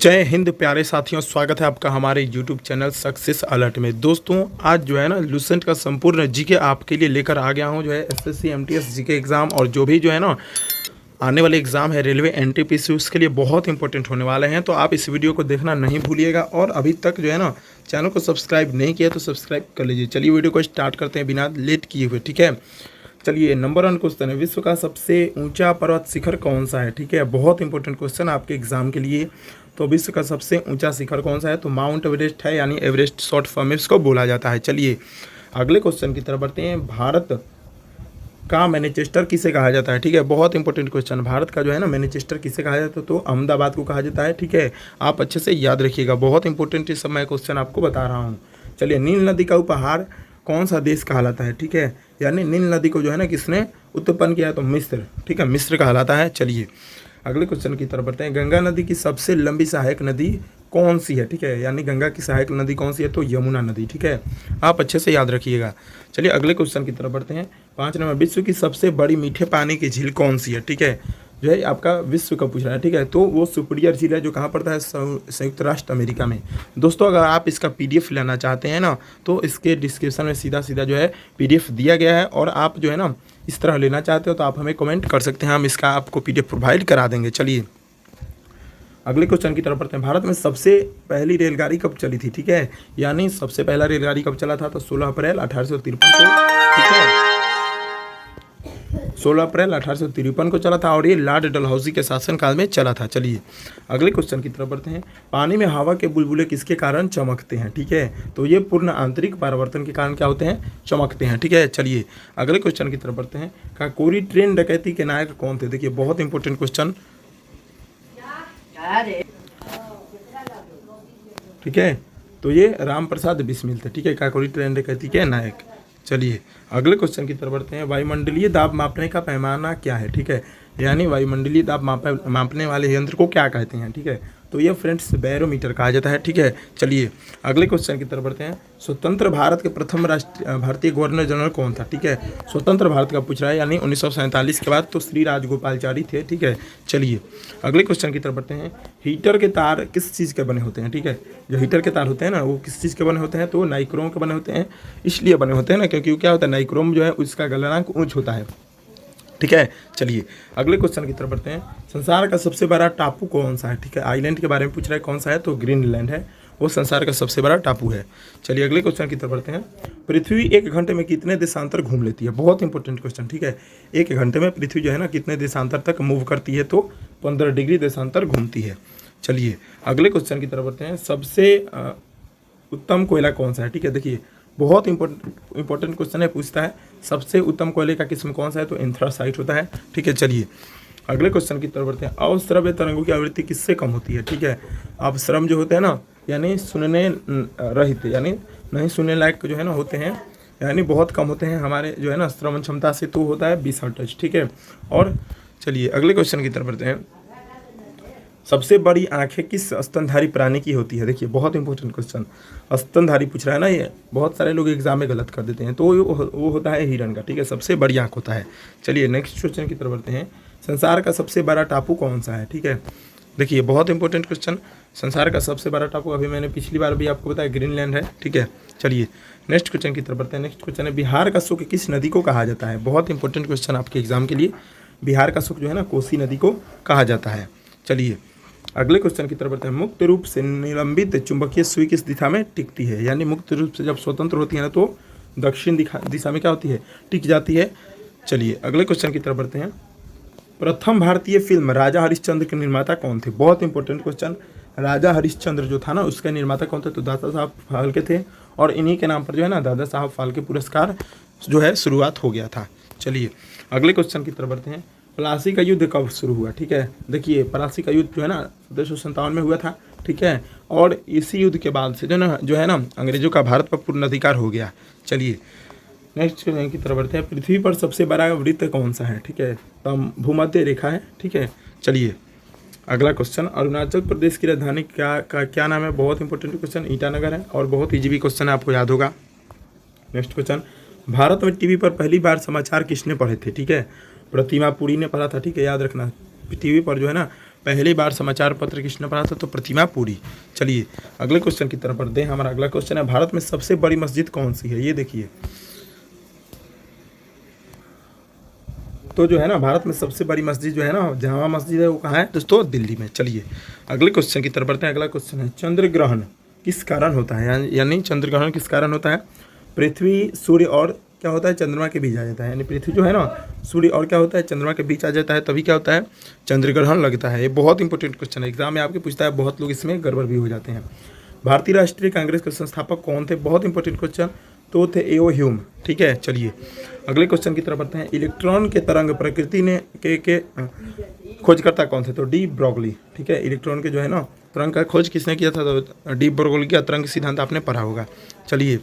जय हिंद प्यारे साथियों, स्वागत है आपका हमारे YouTube चैनल सक्सेस अलर्ट में। दोस्तों आज जो है ना लूसेंट का संपूर्ण जीके आपके लिए लेकर आ गया हूं। जो है एसएससी एमटीएस जीके एग्ज़ाम और जो भी जो है ना आने वाले एग्ज़ाम है रेलवे एनटीपीसी, उसके लिए बहुत इंपॉर्टेंट होने वाले हैं। तो आप इस वीडियो को देखना नहीं भूलिएगा और अभी तक जो है ना चैनल को सब्सक्राइब नहीं किया तो सब्सक्राइब कर लीजिए। चलिए वीडियो को स्टार्ट करते हैं बिना लेट किए हुए, ठीक है। चलिए नंबर 1 क्वेश्चन है, विश्व का सबसे ऊंचा पर्वत शिखर कौन सा है, ठीक है। बहुत इंपॉर्टेंट क्वेश्चन आपके एग्जाम के लिए। तो विश्व का सबसे ऊंचा शिखर कौन सा है, तो माउंट एवरेस्ट है, यानी एवरेस्ट शॉर्ट फॉर्म में इसको बोला जाता है। चलिए अगले क्वेश्चन की तरफ बढ़ते हैं। भारत का मैनचेस्टर किसे कहा जाता है, ठीक है। बहुत इंपॉर्टेंट क्वेश्चन, भारत का जो है ना मैनचेस्टर किसे कहा जाता है, तो अहमदाबाद को कहा जाता है, ठीक है। आप अच्छे से याद रखिएगा, बहुत इंपॉर्टेंट इस समय क्वेश्चन आपको बता रहा हूँ। चलिए नील नदी का उपहार कौन सा देश कहलाता है, ठीक है। यानी नील नदी को जो है ना किसने उत्पन्न किया, तो मिस्र, ठीक है, मिस्र कहलाता है। चलिए अगले क्वेश्चन की तरफ बढ़ते हैं। गंगा नदी की सबसे लंबी सहायक नदी कौन सी है, ठीक है। यानी गंगा की सहायक नदी कौन सी है, तो यमुना नदी, ठीक है। आप अच्छे से याद रखिएगा। चलिए अगले क्वेश्चन की तरफ बढ़ते हैं। 5 नंबर, विश्व की सबसे बड़ी मीठे पानी की झील कौन सी है, ठीक है। जो है आपका विश्व का पूछ रहा है, ठीक है। तो वो सुपीरियर झील है जो कहाँ पड़ता है, संयुक्त राष्ट्र अमेरिका में। दोस्तों अगर आप इसका पीडीएफ लेना चाहते हैं ना तो इसके डिस्क्रिप्शन में सीधा सीधा जो है पीडीएफ दिया गया है, और आप जो है ना इस तरह लेना चाहते हो तो आप हमें कमेंट कर सकते हैं, हम इसका आपको पीडीएफ प्रोवाइड करा देंगे। चलिए अगले क्वेश्चन की तरफ बढ़ते हैं। भारत में सबसे पहली रेलगाड़ी कब चली थी, ठीक है। यानी सबसे पहला रेलगाड़ी कब चला था, तो 16 अप्रैल 1853 को, ठीक है। 16 अप्रैल 1853 को चला था और ये लॉर्ड डलहौजी के शासनकाल में चला था। चलिए अगले क्वेश्चन की तरफ बढ़ते हैं। पानी में हवा के बुलबुले किसके कारण चमकते हैं, ठीक है। तो ये पूर्ण आंतरिक परावर्तन के कारण क्या होते हैं, चमकते हैं, ठीक है। चलिए अगले क्वेश्चन की तरफ बढ़ते हैं। काकोरी ट्रेन डकैती के नायक कौन थे, देखिए बहुत इंपॉर्टेंट क्वेश्चन, ठीक है। तो ये राम प्रसाद बिस्मिल थे, ठीक है, काकोरी ट्रेन डकैती के नायक। चलिए अगले क्वेश्चन की तरफ बढ़ते हैं। वायुमंडलीय दाब मापने का पैमाना क्या है, ठीक है। यानी वायुमंडलीय दाब मापने वाले यंत्र को क्या कहते हैं, ठीक है। तो ये फ्रेंड्स बैरोमीटर कहा जाता है, ठीक है। चलिए अगले क्वेश्चन की तरफ बढ़ते हैं। स्वतंत्र भारत के प्रथम भारतीय गवर्नर जनरल कौन था, ठीक है। स्वतंत्र भारत का पूछ रहा है, यानी 1947 के बाद तो श्री राजगोपालचारी थे, ठीक है। चलिए अगले क्वेश्चन की तरफ बढ़ते हैं। हीटर के तार किस चीज़ के बने होते हैं, ठीक है। जो हीटर के तार होते हैं ना वो किस चीज़ के बने होते हैं, तो नाइक्रोम के बने होते हैं। इसलिए बने होते हैं ना क्योंकि क्या होता है, नाइक्रोम जो है उसका गलनांक ऊंच होता है, ठीक है। चलिए अगले क्वेश्चन की तरफ बढ़ते हैं। संसार का सबसे बड़ा टापू कौन सा है, ठीक है। आइलैंड के बारे में पूछ रहा है, कौन सा है, तो ग्रीनलैंड है, वो संसार का सबसे बड़ा टापू है। चलिए अगले क्वेश्चन की तरफ बढ़ते हैं। पृथ्वी 1 घंटे में कितने देशांतर घूम लेती है, बहुत इंपॉर्टेंट क्वेश्चन, ठीक है। 1 घंटे में पृथ्वी जो है ना कितने देशांतर तक मूव करती है, तो 15 डिग्री देशांतर घूमती है। चलिए अगले क्वेश्चन की तरफ बढ़ते हैं। सबसे उत्तम कोयला कौन सा है, ठीक है। देखिए बहुत इंपॉर्टेंट क्वेश्चन है, पूछता है सबसे उत्तम कोयले का किस्म कौन सा है, तो एंथ्रासाइट होता है, ठीक है। चलिए अगले क्वेश्चन की तरफ बढ़ते हैं। अवश्रव्य तरंगों की आवृत्ति किससे कम होती है, ठीक है। अवश्रम जो होते हैं ना यानी सुनने रहित, यानी नहीं सुनने लायक जो है ना होते हैं, यानी बहुत कम होते हैं हमारे जो है ना श्रवण क्षमता से, तो होता है 20 हर्ट्ज, ठीक है। और चलिए अगले क्वेश्चन की तरफ बढ़ते हैं। सबसे बड़ी आंखें किस स्तनधारी प्राणी की होती है, देखिए बहुत इंपॉर्टेंट क्वेश्चन, स्तनधारी पूछ रहा है ना, ये बहुत सारे लोग एग्जाम में गलत कर देते हैं, तो वो होता है हिरण का, ठीक है, सबसे बड़ी आंख होता है। चलिए नेक्स्ट क्वेश्चन की तरफ बढ़ते हैं। संसार का सबसे बड़ा टापू कौन सा है, ठीक है। देखिए बहुत इंपॉर्टेंट क्वेश्चन, संसार का सबसे बड़ा टापू अभी मैंने पिछली बार भी आपको बताया ग्रीनलैंड है, ठीक है। चलिए नेक्स्ट क्वेश्चन की तरफ बढ़ते हैं। नेक्स्ट क्वेश्चन है, बिहार का शुक किस नदी को कहा जाता है, बहुत इंपॉर्टेंट क्वेश्चन आपके एग्जाम के लिए। बिहार का शुक जो है ना कोसी नदी को कहा जाता है। चलिए अगले क्वेश्चन की तरफ बढ़ते हैं। मुक्त रूप से निलंबित चुंबकीय सुई किस दिशा में टिकती है, यानी मुक्त रूप से जब स्वतंत्र होती है ना तो दक्षिण दिशा में क्या होती है, टिक जाती है। चलिए अगले क्वेश्चन की तरफ बढ़ते हैं। प्रथम भारतीय फिल्म राजा हरिश्चंद्र के निर्माता कौन थे, बहुत इंपॉर्टेंट क्वेश्चन। राजा हरिश्चंद्र जो था ना उसका निर्माता कौन थे, तो दादा साहब फाल्के थे, और इन्हीं के नाम पर जो है ना दादा साहब फाल्के पुरस्कार जो है शुरुआत हो गया था। चलिए अगले क्वेश्चन की तरफ बढ़ते हैं। प्लासी का युद्ध कब शुरू हुआ, ठीक है। देखिए प्लासी का युद्ध जो है ना 1757 में हुआ था, ठीक है। और इसी युद्ध के बाद से जो है ना अंग्रेजों का भारत पर पूर्ण अधिकार हो गया। चलिए नेक्स्ट की तरफ बढ़ते हैं। पृथ्वी पर सबसे बड़ा वृत्त कौन सा है, ठीक है, तो भूमध्य रेखा है, ठीक है। चलिए अगला क्वेश्चन। अरुणाचल प्रदेश की राजधानी क्या नाम है, बहुत इंपॉर्टेंट क्वेश्चन, ईटानगर है, और बहुत ईजी भी क्वेश्चन है, आपको याद होगा। Next question. भारत में टीवी पर पहली बार समाचार किसने पढ़े थे, ठीक है। प्रतिमा पुरी ने पढ़ा था, ठीक है, याद रखना। टीवी पर जो है ना पहली बार समाचार पत्र किसने पढ़ा था? तो प्रतिमा पुरी। चलिए अगले क्वेश्चन की तरफ बढ़ते हैं। हमारा अगला क्वेश्चन है, भारत में सबसे बड़ी मस्जिद कौन सी है? ये देखिए, तो जो है ना भारत में सबसे बड़ी मस्जिद जो है ना जामा मस्जिद है, वो कहाँ है दोस्तों? दिल्ली में। चलिए अगले क्वेश्चन की तरफ बढ़ते हैं। अगला क्वेश्चन है, चंद्र ग्रहण किस कारण होता है? यानी चंद्र ग्रहण किस कारण होता है? पृथ्वी, सूर्य और क्या होता है? चंद्रमा के बीच आ जाता है। यानी पृथ्वी जो है ना सूर्य और क्या होता है? चंद्रमा के बीच आ जाता है, तभी क्या होता है? चंद्र ग्रहण लगता है। ये बहुत इंपॉर्टेंट क्वेश्चन है, एग्जाम में आपके पूछता है, बहुत लोग इसमें गड़बड़ भी हो जाते हैं। भारतीय राष्ट्रीय कांग्रेस के संस्थापक कौन थे? बहुत इंपॉर्टेंट क्वेश्चन, तो थे एओ ह्यूम। ठीक है, चलिए अगले क्वेश्चन की तरफ बढ़ते हैं। इलेक्ट्रॉन के तरंग प्रकृति ने के खोजकर्ता कौन थे? तो डी ब्रोगली। ठीक है, इलेक्ट्रॉन के जो है ना तरंग का खोज किसने किया था? तो डी ब्रोगली का तरंग सिद्धांत आपने पढ़ा होगा। चलिए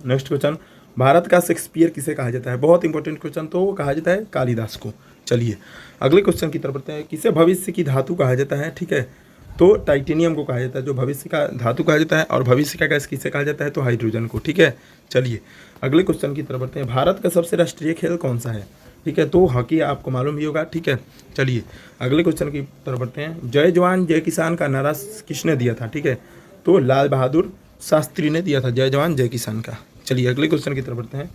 नेक्स्ट क्वेश्चन, भारत का शेक्सपियर किसे कहा जाता है? बहुत इंपॉर्टेंट क्वेश्चन, तो वो कहा जाता है कालिदास को। चलिए अगले क्वेश्चन की तरफ बढ़ते हैं। किसे भविष्य की धातु कहा जाता है? ठीक है, तो टाइटेनियम को कहा जाता है, जो भविष्य का धातु कहा जाता है। और भविष्य का गैस किसे कहा जाता है? तो हाइड्रोजन को। ठीक है, चलिए अगले क्वेश्चन की तरफ बढ़ते हैं। भारत का सबसे राष्ट्रीय खेल कौन सा है? ठीक है, तो हॉकी, आपको मालूम ही होगा। ठीक है, चलिए अगले क्वेश्चन की तरफ बढ़ते हैं। जय जवान जय किसान का नारा किसने दिया था? ठीक है, तो लाल बहादुर शास्त्री ने दिया था जय जवान जय किसान का। चलिए अगले क्वेश्चन की तरफ बढ़ते हैं।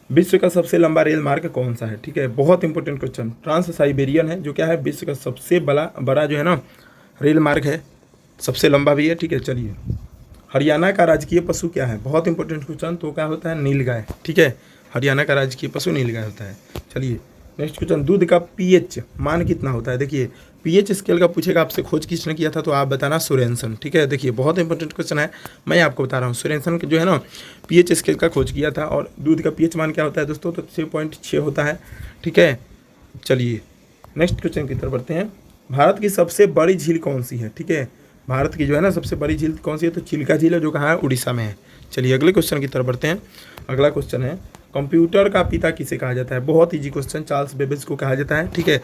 विश्व का सबसे लंबा रेल मार्ग कौन सा है? ठीक है, बहुत इंपॉर्टेंट क्वेश्चन, ट्रांस साइबेरियन है, जो क्या है? विश्व का सबसे बड़ा जो है ना रेल मार्ग है, सबसे लंबा भी है। ठीक है, चलिए हरियाणा का राजकीय पशु क्या है? बहुत इंपॉर्टेंट क्वेश्चन, तो क्या होता है? नीलगाय। ठीक है, हरियाणा का राजकीय पशु नीलगाय होता है। चलिए नेक्स्ट क्वेश्चन, दूध का पीएच मान कितना होता है? देखिए पीएच स्केल का पूछेगा आपसे, खोज किसने किया था? तो आप बताना सोरेनसन। ठीक है, देखिए बहुत इंपॉर्टेंट क्वेश्चन है, मैं आपको बता रहा हूँ। सोरेनसन जो है ना पीएच स्केल का खोज किया था। और दूध का पीएच मान क्या होता है दोस्तों? तो 6.6 होता है। ठीक है, चलिए नेक्स्ट क्वेश्चन की तरफ बढ़ते हैं। भारत की सबसे बड़ी झील कौन सी है? ठीक है, भारत की जो है ना सबसे बड़ी झील कौन सी है? तो चिल्का झील है, जो कहाँ है? उड़ीसा में है। चलिए अगले क्वेश्चन की तरफ बढ़ते हैं। अगला क्वेश्चन है, कंप्यूटर का पिता किसे कहा जाता है? बहुत ईजी क्वेश्चन, चार्ल्स बेबेज को कहा जाता है। ठीक है,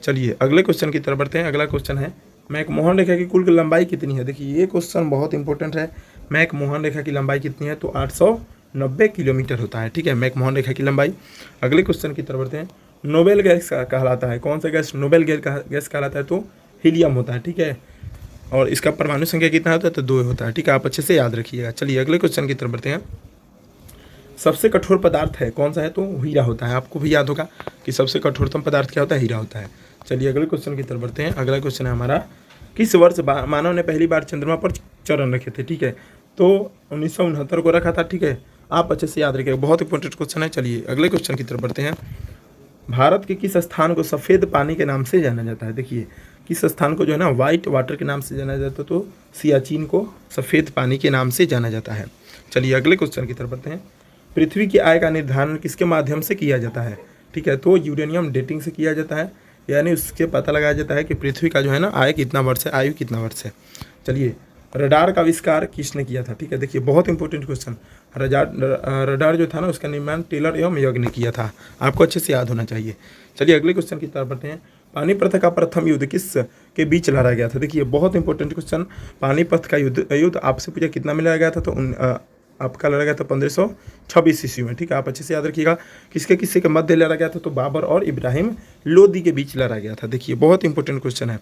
चलिए अगले क्वेश्चन की तरफ बढ़ते हैं। अगला क्वेश्चन है, मैकमोहन रेखा की कुल लंबाई कितनी है? देखिए ये क्वेश्चन बहुत इंपॉर्टेंट है। मैकमोहन रेखा की लंबाई कितनी है? तो 890 किलोमीटर होता है। ठीक है, मैकमोहन रेखा की लंबाई। अगले क्वेश्चन की तरफ बढ़ते हैं। नोबेल गैस कहलाता है, कौन सा गैस नोबेल गैस कहलाता है? तो हीलियम होता है। ठीक है, और इसका परमाणु संख्या कितना होता है? तो 2 होता है। ठीक है, आप अच्छे से याद रखिएगा। चलिए अगले क्वेश्चन की तरफ बढ़ते हैं। सबसे कठोर पदार्थ है कौन सा है? तो हीरा होता है। आपको भी याद होगा कि सबसे कठोरतम पदार्थ क्या होता है? हीरा होता है। चलिए अगले क्वेश्चन की तरफ बढ़ते हैं। अगला क्वेश्चन है हमारा, किस वर्ष मानव ने पहली बार चंद्रमा पर चरण रखे थे? ठीक है, तो 1969 को रखा था। ठीक है, आप अच्छे से याद रखिएगा, बहुत इंपॉर्टेंट क्वेश्चन है। चलिए अगले क्वेश्चन की तरफ बढ़ते हैं। भारत के किस स्थान को सफ़ेद पानी के नाम से जाना जाता है? देखिए किस स्थान को जो है ना वाइट वाटर के नाम से जाना जाता है? तो सियाचिन को सफ़ेद पानी के नाम से जाना जाता है। चलिए अगले क्वेश्चन की तरफ बढ़ते हैं। पृथ्वी की आय का निर्धारण किसके माध्यम से किया जाता है? ठीक है, तो यूरेनियम डेटिंग से किया जाता है, यानी उसके पता लगाया जाता है कि पृथ्वी का जो है ना आय कितना वर्ष है, आयु कितना वर्ष है। चलिए रडार का आविष्कार किसने किया था? ठीक है, देखिए बहुत इंपॉर्टेंट क्वेश्चन, रडार जो था ना उसका निर्माण टेलर एवं यंग ने किया था, आपको अच्छे से याद होना चाहिए। चलिए अगले क्वेश्चन की तरफ बढ़ते हैं। पानीपत का प्रथम युद्ध किस के बीच लड़ा गया था? देखिए बहुत इंपॉर्टेंट क्वेश्चन, पानीपत का युद्ध आपसे पूछा कितना में लड़ा गया था? तो आपका लड़ा गया था 1526 ईस्वी में। ठीक है, आप अच्छे से याद रखिएगा। किसके के मध्य लड़ा गया था? तो बाबर और इब्राहिम लोदी के बीच लड़ा गया था। देखिए बहुत इंपॉर्टेंट क्वेश्चन है।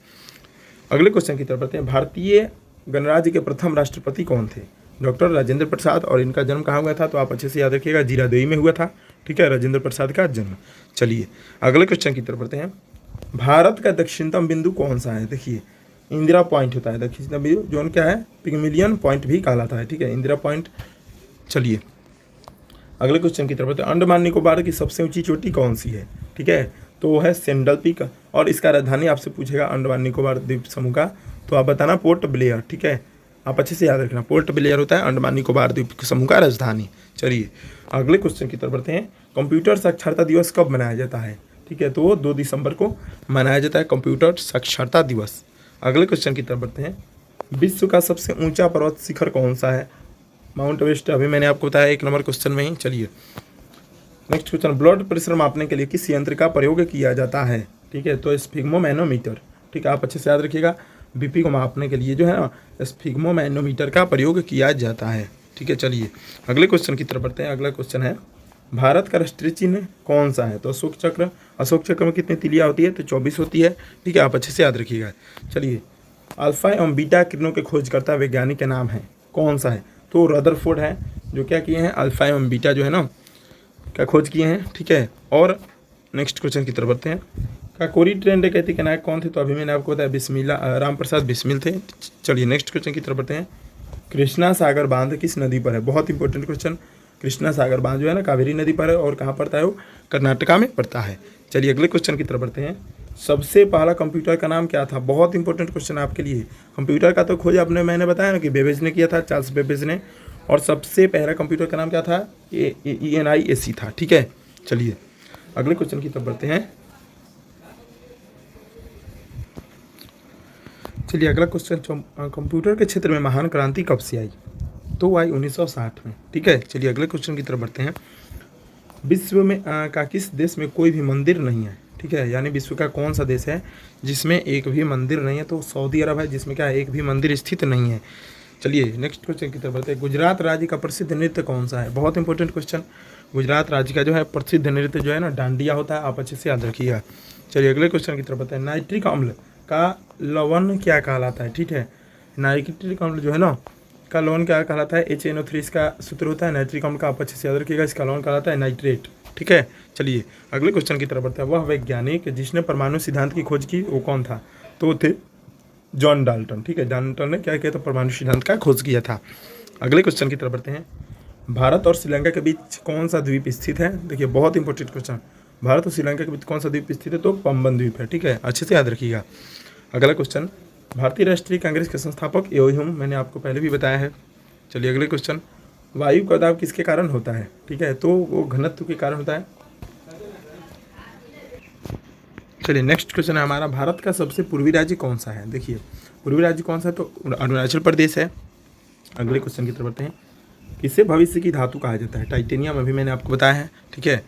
अगले क्वेश्चन की तरफ बढ़ते हैं। भारतीय गणराज्य के प्रथम राष्ट्रपति कौन थे? डॉक्टर राजेंद्र प्रसाद। और इनका जन्म कहाँ हुआ था? तो आप अच्छे से याद रखिएगा, जीरादेई में हुआ था। ठीक है, राजेंद्र प्रसाद का जन्म। चलिए अगले क्वेश्चन की तरफ बढ़ते हैं। भारत का दक्षिणतम बिंदु कौन सा है? देखिए इंदिरा पॉइंट होता है दक्षिणतम बिंदु, जो क्या है पिग्मिलियन पॉइंट भी कहलाता है। ठीक है, इंदिरा पॉइंट। चलिए अगले क्वेश्चन की तरफ बढ़ते हैं। अंडमान निकोबार की सबसे ऊंची चोटी कौन सी है? ठीक है, तो वो है सेंडल पीक। और इसका राजधानी आपसे पूछेगा अंडमान निकोबार द्वीप समूह का, तो आप बताना पोर्ट ब्लेयर। ठीक है, आप अच्छे से याद रखना, पोर्ट ब्लेयर होता है अंडमान निकोबार द्वीप समूह का राजधानी। चलिए अगले क्वेश्चन की तरफ बढ़ते हैं। कंप्यूटर साक्षरता दिवस कब मनाया जाता है? ठीक है, तो 2 दिसंबर को मनाया जाता है कंप्यूटर साक्षरता दिवस। अगले क्वेश्चन की तरफ बढ़ते हैं। विश्व का सबसे ऊंचा पर्वत शिखर कौन सा है? माउंट एवरेस्ट, अभी मैंने आपको बताया 1 नंबर क्वेश्चन में ही। चलिए नेक्स्ट क्वेश्चन। ब्लड प्रेशर मापने के लिए किस यंत्र का प्रयोग किया जाता है? ठीक है, तो स्फिग्मोमैनोमीटर। ठीक है, आप अच्छे से याद रखिएगा, बीपी को मापने के लिए जो है ना स्फिग्मोमैनोमीटर का प्रयोग किया जाता है। ठीक है, चलिए अगले क्वेश्चन की तरफ बढ़ते हैं। अगला क्वेश्चन है भारत का राष्ट्रीय चिन्ह कौन सा है? तो अशोक चक्र। अशोक चक्र में कितनी तिलियाँ होती है? तो 24 होती है, ठीक है, आप अच्छे से याद रखिएगा। चलिए, अल्फा एवं बीटा किरणों के खोजकर्ता वैज्ञानिक का नाम है कौन सा है? तो रदरफोर्ड है, जो क्या किए हैं, अल्फा एवं बीटा जो है ना क्या खोज किए हैं, ठीक है। और नेक्स्ट क्वेश्चन की तरफ बढ़ते हैं। काकोरी ट्रेन डकैती के नायक कौन थे? तो अभी मैंने आपको बताया बिस्मिल्ला राम प्रसाद बिस्मिल थे। चलिए नेक्स्ट क्वेश्चन की तरफ बढ़ते हैं। कृष्णा सागर बांध किस नदी पर है? बहुत इंपॉर्टेंट क्वेश्चन। कृष्णा सागर बांध जो है ना कावेरी नदी पर है, और कहाँ पड़ता है वो? कर्नाटका में पड़ता है। चलिए अगले क्वेश्चन की तरफ बढ़ते हैं। सबसे पहला कंप्यूटर का नाम क्या था? बहुत इंपॉर्टेंट क्वेश्चन आपके लिए। कंप्यूटर का तो खोज मैंने बताया ना कि बेबेज ने किया था, चार्ल्स बेबेज ने। और सबसे पहला कंप्यूटर का नाम क्या था? ENIAC था, ठीक है। चलिए अगले क्वेश्चन की तरफ बढ़ते हैं। चलिए अगला क्वेश्चन, कंप्यूटर के क्षेत्र में महान क्रांति कब से आई? तो आई 1960 में, ठीक है। चलिए अगले क्वेश्चन की तरफ बढ़ते हैं। विश्व में का किस देश में कोई भी मंदिर नहीं है? ठीक है, यानी विश्व का कौन सा देश है जिसमें एक भी मंदिर नहीं है? तो सऊदी अरब है, जिसमें क्या एक भी मंदिर स्थित नहीं है। चलिए नेक्स्ट क्वेश्चन की तरफ बढ़ते हैं। गुजरात राज्य का प्रसिद्ध नृत्य कौन सा है? बहुत इंपॉर्टेंट क्वेश्चन। गुजरात राज्य का जो है प्रसिद्ध नृत्य जो है ना डांडिया होता है, आप अच्छे से याद रखिएगा। चलिए अगले क्वेश्चन की तरफ बढ़ते हैं। नाइट्रिक अम्ल का लवण क्या कहलाता है? ठीक है, नाइट्रिक अम्ल जो है ना का लवण क्या कहलाता है? HNO3 इसका सूत्र होता है। नाइट्रिक अम्ल का आप अच्छे से याद रखिएगा, इसका लवण कहलाता है नाइट्रेट, ठीक है। चलिए अगले क्वेश्चन की तरफ बढ़ते हैं। वह वैज्ञानिक जिसने परमाणु सिद्धांत की खोज की वो कौन था? तो वो थे जॉन डाल्टन, ठीक है। डाल्टन ने क्या किया था? परमाणु सिद्धांत का खोज किया था। अगले क्वेश्चन की तरफ बढ़ते हैं। भारत और श्रीलंका के बीच कौन सा द्वीप स्थित है? देखिए बहुत इंपॉर्टेंट क्वेश्चन। भारत और श्रीलंका के बीच कौन सा द्वीप स्थित है? तो पंबन द्वीप है, ठीक है, अच्छे से याद रखिएगा। अगला क्वेश्चन, भारतीय राष्ट्रीय कांग्रेस के संस्थापक एवं मैंने आपको पहले भी बताया है। चलिए अगले क्वेश्चन, वायु का दाब किसके कारण होता है? ठीक है, तो वो घनत्व के कारण होता है। चलिए नेक्स्ट क्वेश्चन है हमारा, भारत का सबसे पूर्वी राज्य कौन सा है? देखिए पूर्वी राज्य कौन सा है? तो अरुणाचल प्रदेश है। अगले क्वेश्चन की तरफ बढ़ते हैं। किसे भविष्य की धातु कहा जाता है? टाइटेनियम, अभी मैंने आपको बताया है, ठीक है।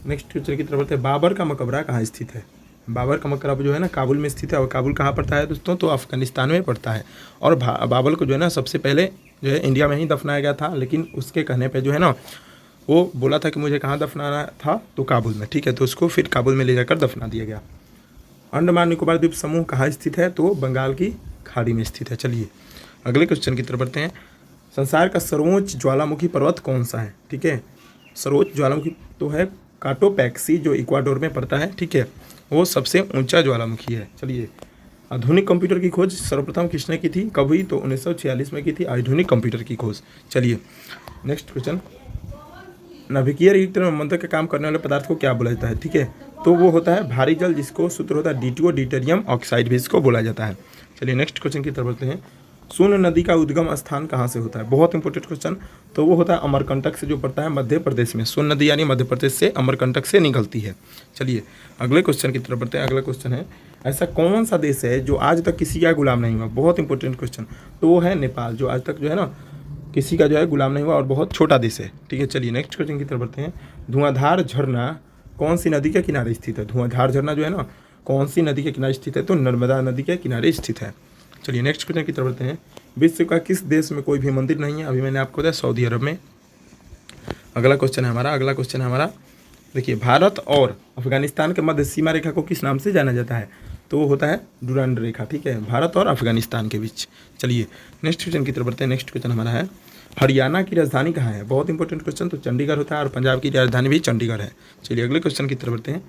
नेक्स्ट क्वेश्चन की तरफ बढ़ते हैं। बाबर का मकबरा कहाँ स्थित है? बाबर का मकबरा जो है ना काबुल में स्थित है। और काबुल कहाँ पड़ता है दोस्तों? तो अफगानिस्तान में पड़ता है। और बाबर को जो है ना सबसे पहले जो है इंडिया में ही दफनाया गया था, लेकिन उसके कहने पे जो है ना वो बोला था कि मुझे कहाँ दफनाना था? तो काबुल में, ठीक है। तो उसको फिर काबुल में ले जाकर दफना दिया गया। अंडमान निकोबार द्वीप समूह कहाँ स्थित है? तो बंगाल की खाड़ी में स्थित है। चलिए अगले क्वेश्चन की तरफ बढ़ते हैं। संसार का सर्वोच्च ज्वालामुखी पर्वत कौन सा है? ठीक है, सर्वोच्च ज्वालामुखी तो है काटोपैक्सी, जो इक्वाडोर में पड़ता है, ठीक है, वो सबसे ऊंचा ज्वालामुखी है। चलिए आधुनिक कंप्यूटर की खोज सर्वप्रथम किसने की थी? कब हुई? तो 1946 में की थी आधुनिक कंप्यूटर की खोज। चलिए नेक्स्ट क्वेश्चन, नाभिकीय रिएक्टर में मंत्र का काम करने वाले पदार्थ को क्या बोला जाता है? ठीक है, तो वो होता है भारी जल, जिसको सूत्र होता है D2O, डिटेरियम ऑक्साइड भी इसको बोला जाता है। चलिए नेक्स्ट क्वेश्चन की तरफ बढ़ते हैं। सोन नदी का उद्गम स्थान कहाँ से होता है? बहुत इंपॉर्टेंट क्वेश्चन। तो वो होता है अमरकंटक से, जो पड़ता है मध्य प्रदेश में। सोन नदी यानी मध्य प्रदेश से अमरकंटक से निकलती है। चलिए अगले क्वेश्चन की तरफ बढ़ते हैं। अगला क्वेश्चन है, ऐसा कौन सा देश है जो आज तक किसी का गुलाम नहीं हुआ? बहुत इंपॉर्टेंट क्वेश्चन। तो वो है नेपाल, जो आज तक जो है ना किसी का जो है गुलाम नहीं हुआ और बहुत छोटा देश है, ठीक है। चलिए नेक्स्ट क्वेश्चन की तरफ बढ़ते हैं। धुआंधार झरना कौन सी नदी के किनारे स्थित है? धुआंधार झरना जो है ना कौन सी नदी के किनारे स्थित है? तो नर्मदा नदी के किनारे स्थित है। चलिए नेक्स्ट क्वेश्चन की तरफ बढ़ते हैं। विश्व का किस देश में कोई भी मंदिर नहीं है? अभी मैंने आपको बताया सऊदी अरब में। अगला क्वेश्चन है हमारा, देखिए भारत और अफगानिस्तान के मध्य सीमा रेखा को किस नाम से जाना जाता है? तो वो होता है डुरांड रेखा, ठीक है, भारत और अफगानिस्तान के बीच। चलिए नेक्स्ट क्वेश्चन की तरफ बढ़ते हैं। नेक्स्ट क्वेश्चन हमारा है, हरियाणा की राजधानी कहाँ है? बहुत इंपॉर्टेंट क्वेश्चन। तो चंडीगढ़ होता है, और पंजाब की राजधानी भी चंडीगढ़ है। चलिए अगले क्वेश्चन की तरफ बढ़ते हैं।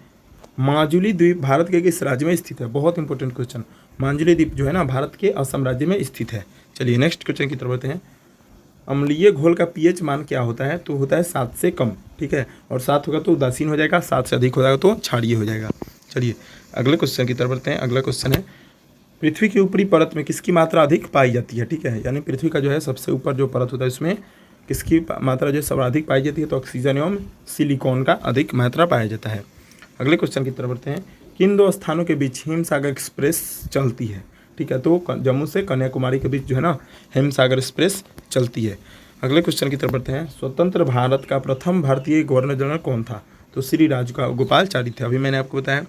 माजुली द्वीप भारत के किस राज्य में स्थित है? बहुत इंपॉर्टेंट क्वेश्चन। माजुली द्वीप जो है ना भारत के असम राज्य में स्थित है। चलिए नेक्स्ट क्वेश्चन की तरफ बढ़ते हैं। अम्लीय घोल का पीएच मान क्या होता है? तो होता है 7 से कम, ठीक है, और 7 होगा तो उदासीन हो जाएगा, 7 से अधिक हो जाएगा तो क्षारीय हो जाएगा। चलिए अगले क्वेश्चन की तरफ बढ़ते हैं। अगला क्वेश्चन है, पृथ्वी की ऊपरी परत में किसकी मात्रा अधिक पाई जाती है? ठीक है, यानी पृथ्वी का जो है सबसे ऊपर जो परत होता है उसमें किसकी मात्रा जो है सर्वाधिक पाई जाती है? तो ऑक्सीजन एवं सिलिकॉन का अधिक मात्रा पाया जाता है। अगले क्वेश्चन की तरफ बढ़ते हैं। किन दो स्थानों के बीच हिमसागर एक्सप्रेस चलती है? ठीक है, तो जम्मू से कन्याकुमारी के बीच जो है ना हिमसागर एक्सप्रेस चलती है। अगले क्वेश्चन की तरफ बढ़ते हैं। स्वतंत्र भारत का प्रथम भारतीय गवर्नर जनरल कौन था? तो श्री राजगोपालाचारी थे, अभी मैंने आपको बताया।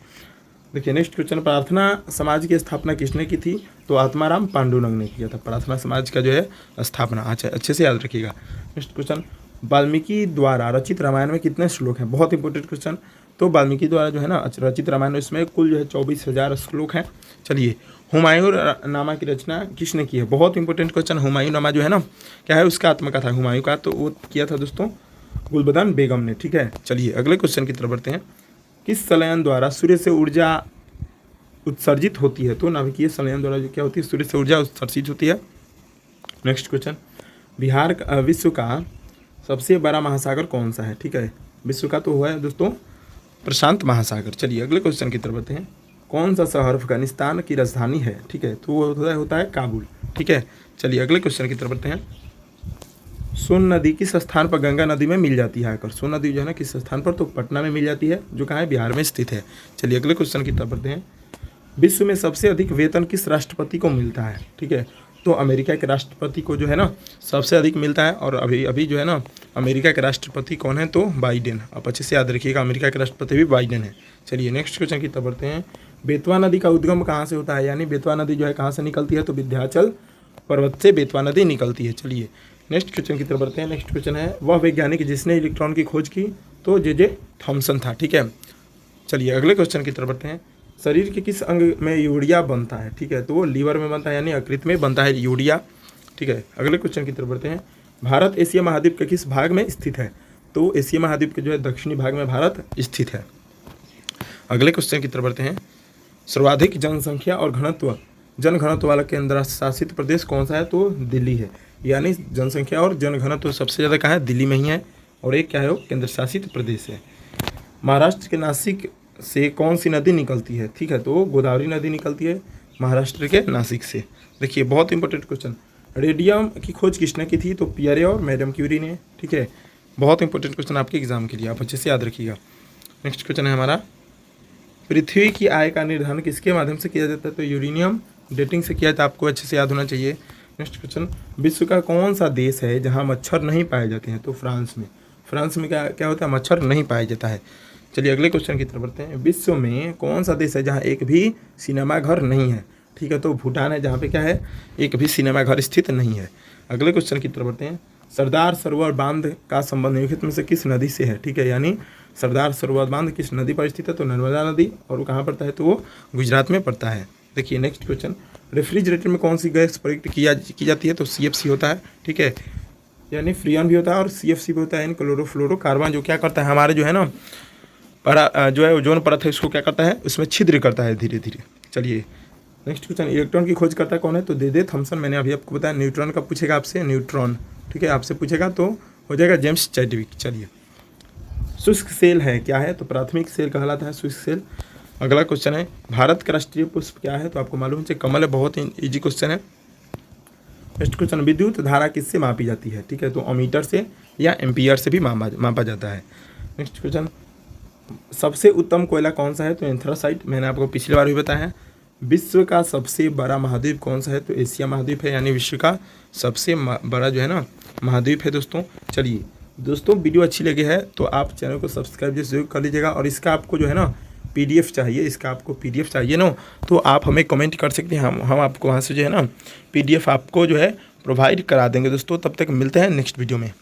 देखिए नेक्स्ट क्वेश्चन, प्रार्थना समाज की स्थापना किसने की थी? तो आत्माराम पांडुरंग ने किया था प्रार्थना समाज का जो है स्थापना। अच्छा, अच्छे से याद रखिएगा। नेक्स्ट क्वेश्चन, वाल्मीकि द्वारा रचित रामायण में कितने श्लोक हैं? बहुत इंपॉर्टेंट क्वेश्चन। तो वाल्मीकि द्वारा जो है ना रचित रामायण में इसमें कुल जो है 24,000 श्लोक हैं। चलिए, हुमायूं नामा की रचना किसने की है? बहुत इंपॉर्टेंट क्वेश्चन। हुमायूं नामा जो है ना क्या है, उसका आत्मकथा हुमायूं का, तो वो किया था दोस्तों गुलबदन बेगम ने, ठीक है। चलिए अगले क्वेश्चन की तरफ बढ़ते हैं। किस संलयन द्वारा सूर्य से ऊर्जा उत्सर्जित होती है? तो नाभिकीय संलयन द्वारा जो क्या होती है, सूर्य से ऊर्जा उत्सर्जित होती है। नेक्स्ट क्वेश्चन, विश्व का सबसे बड़ा महासागर कौन सा है? ठीक है, विश्व का तो हुआ है दोस्तों प्रशांत महासागर। चलिए अगले क्वेश्चन की तरफ बढ़ते हैं। कौन सा शहर अफगानिस्तान की राजधानी है? ठीक है, तो वो होता है काबुल, ठीक है। चलिए अगले क्वेश्चन की तरफ बढ़ते हैं। सोन नदी किस स्थान पर गंगा नदी में मिल जाती है आकर? सोन नदी जो है ना किस स्थान पर? तो पटना में मिल जाती है, जो कहाँ है, बिहार में स्थित है। चलिए अगले क्वेश्चन की तरफ बढ़ते हैं। विश्व में सबसे अधिक वेतन किस राष्ट्रपति को मिलता है? ठीक है, तो अमेरिका के राष्ट्रपति को जो है ना सबसे अधिक मिलता है। और अभी जो है ना अमेरिका के राष्ट्रपति कौन है? तो बाइडेन। आप अच्छे से याद रखिएगा, अमेरिका के राष्ट्रपति भी बाइडेन है। चलिए नेक्स्ट क्वेश्चन की तरफ बढ़ते हैं। बेतवा नदी का उद्गम कहाँ से होता है? यानी बेतवा नदी जो है कहाँ से निकलती है? तो विंध्याचल पर्वत से बेतवा नदी निकलती है। चलिए नेक्स्ट क्वेश्चन की तरफ बढ़ते हैं। नेक्स्ट क्वेश्चन है, वह वैज्ञानिक जिसने इलेक्ट्रॉन की खोज की? तो जे थॉमसन था, ठीक है। चलिए अगले क्वेश्चन की तरफ बढ़ते हैं। शरीर के किस अंग में यूरिया बनता है? ठीक है, तो वो लीवर में बनता है, यानी यकृत में बनता है यूरिया, ठीक है। अगले क्वेश्चन की तरफ बढ़ते हैं। भारत एशिया महाद्वीप के किस भाग में स्थित है? तो एशिया महाद्वीप के जो है दक्षिणी भाग में भारत स्थित है। अगले क्वेश्चन की तरफ बढ़ते हैं। सर्वाधिक जनसंख्या और जनघनत्व वाला केंद्र शासित प्रदेश कौन सा है? तो दिल्ली है। यानी जनसंख्या और जनघनत्व सबसे ज़्यादा कहाँ है? दिल्ली में ही है। और एक क्या है, वो केंद्र शासित प्रदेश है। महाराष्ट्र के नासिक से कौन सी नदी निकलती है? ठीक है, तो गोदावरी नदी निकलती है महाराष्ट्र के नासिक से। देखिए बहुत इंपॉर्टेंट क्वेश्चन, रेडियम की खोज किसने की थी? तो पियरे और मैडम क्यूरी ने, ठीक है। बहुत इंपॉर्टेंट क्वेश्चन आपके एग्जाम के लिए, आप अच्छे से याद रखिएगा। नेक्स्ट क्वेश्चन है हमारा, पृथ्वी की आय का निर्धारण किसके माध्यम से किया जाता है? तो यूरेनियम डेटिंग से किया जाता है, आपको अच्छे से याद होना चाहिए। नेक्स्ट क्वेश्चन, विश्व का कौन सा देश है जहाँ मच्छर नहीं पाए जाते हैं? तो फ्रांस में। फ्रांस में क्या होता है? मच्छर नहीं पाया जाता है। चलिए अगले क्वेश्चन की तरफ बढ़ते हैं। विश्व में कौन सा देश है जहाँ एक भी सिनेमा घर नहीं है? ठीक है, तो भूटान है, जहाँ पे क्या है, एक भी सिनेमा घर स्थित नहीं है। अगले क्वेश्चन की तरफ बढ़ते हैं। सरदार सरोवर बांध का संबंध निम्नलिखित में से किस नदी से है? ठीक है, यानी सरदार सरोवर बांध किस नदी पर स्थित है? तो नर्मदा नदी। और वो कहाँ पड़ता है? तो वो गुजरात में पड़ता है। देखिए नेक्स्ट क्वेश्चन, रेफ्रिजरेटर में कौन सी गैस प्रयुक्त की जाती है? तो CFC होता है, ठीक है, यानी फ्रीऑन भी होता है और CFC भी होता है, यानी क्लोरोफ्लोरोकार्बन, जो क्या करता है, हमारे जो है ना जो है ओजोन परत है, इसको क्या करता है, उसमें छिद्र करता है धीरे धीरे। चलिए नेक्स्ट क्वेश्चन, इलेक्ट्रॉन की खोज करता कौन है? तो जे थॉमसन। मैंने अभी आपको बताया। न्यूट्रॉन का पूछेगा आपसे, न्यूट्रॉन, ठीक है, आपसे पूछेगा तो हो जाएगा जेम्स चैडविक। चलिए शुष्क सेल है, क्या है? तो प्राथमिक सेल कहलाता है शुष्क सेल। अगला क्वेश्चन है, भारत का राष्ट्रीय पुष्प क्या है? तो आपको मालूम है कमल है। बहुत ईजी क्वेश्चन है। नेक्स्ट क्वेश्चन, विद्युत धारा किससे मापी जाती है? ठीक है, तो अमीटर से या एम्पियर से भी मापा जाता है। नेक्स्ट क्वेश्चन, सबसे उत्तम कोयला कौन सा है? तो एंथ्रासाइट। मैंने आपको पिछली बार भी बताया है। विश्व का सबसे बड़ा महाद्वीप कौन सा है? तो एशिया महाद्वीप है, यानी विश्व का सबसे बड़ा जो है ना महाद्वीप है दोस्तों। चलिए दोस्तों, वीडियो अच्छी लगी है तो आप चैनल को सब्सक्राइब जरूर कर लीजिएगा। और इसका आपको जो है ना PDF चाहिए, इसका आपको PDF चाहिए ना, तो आप हमें कमेंट कर सकते हैं, हम आपको वहाँ से जो है ना PDF आपको जो है प्रोवाइड करा देंगे दोस्तों। तब तक मिलते हैं नेक्स्ट वीडियो में।